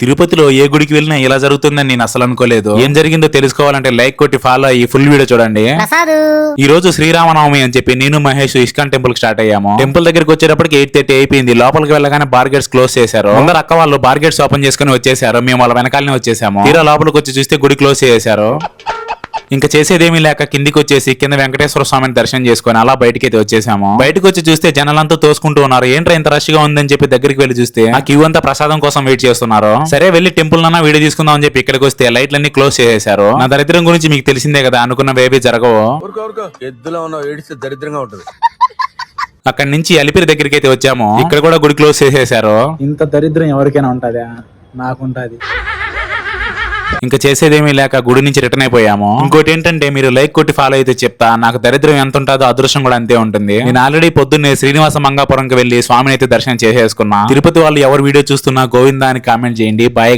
తిరుపతిలో ఏ గుడికి వెళ్ళినా ఇలా జరుగుతుందని నేను అసలు అనుకోలేదు. ఏం జరిగిందో తెలుసుకోవాలంటే లైక్ కొట్టి ఫాలో అయ్యి ఫుల్ వీడియో చూడండి. ఈ రోజు శ్రీరామనవమి అని చెప్పి నేను మహేష్ ఇస్కాన్ టెంపుల్ కి స్టార్ట్ అయ్యాము. టెంపుల్ దగ్గరికి వచ్చేటప్పటికి 8:30 అయిపోయింది. లోపలికి వెళ్ళగానే బార్ గేట్స్ క్లోజ్ చేశారు. అందరు అక్క వాళ్ళు బార్ గేట్స్ ఓపెన్ చేసుకుని వచ్చేసారు. మేము వాళ్ళ వెనకాలనే వచ్చేసాము. తీరా లోపలికి వచ్చి చూస్తే గుడి క్లోజ్ చేశారు. ఇంకా చేసేదేమీ లేక కిందికి వచ్చేసి కింద వెంకటేశ్వర స్వామిని దర్శనం చేసుకుని అలా బయటకి అయితే వచ్చేసాము. బయటకు వచ్చి చూస్తే జనాలంతా తోసుకుంటూ ఉన్నారు. ఏంట్రా ఇంత రష్ గా ఉందని చెప్పి దగ్గరికి వెళ్ళి చూస్తే ఆ క్యూ అంతా ప్రసాదం కోసం వెయిట్ చేస్తున్నారు. సరే వెళ్ళి టెంపుల్ నన్నా వీడియో తీసుకుందాం అని చెప్పి ఇక్కడికి వస్తే లైట్లన్నీ క్లోజ్ చేసేశారు. నా దరిద్రం గురించి మీకు తెలిసిందే కదా, అనుకున్న బేబీ జరగవు. దరిద్రంగా ఉంటుంది. అక్కడి నుంచి అలిపిరి దగ్గరికి అయితే వచ్చాము. ఇక్కడ కూడా గుడి క్లోజ్ చేసేసారు. ఇంత దరిద్రం ఎవరికైనా ఉంటదా? నాకుంటది. ఇంకా చేసేదేమీ లేక గుడి నుంచి రిటర్న్ అయిపోయాము. ఇంకోటి ఏంటంటే మీరు లైక్ కొట్టి ఫాలో అయితే చెప్తా, నాకు దరిద్రం ఎంత ఉంటుందో అదృష్టం కూడా అంతే ఉంటుంది. నేను ఆల్రెడీ పొద్దున్నే శ్రీనివాస మంగాపురంకి వెళ్లి స్వామిని అయితే దర్శనం చేసేసుకున్నా. తిరుపతి వాళ్ళు ఎవరు వీడియో చూస్తున్నా గోవిందా అని కామెంట్ చేయండి. బాయ్.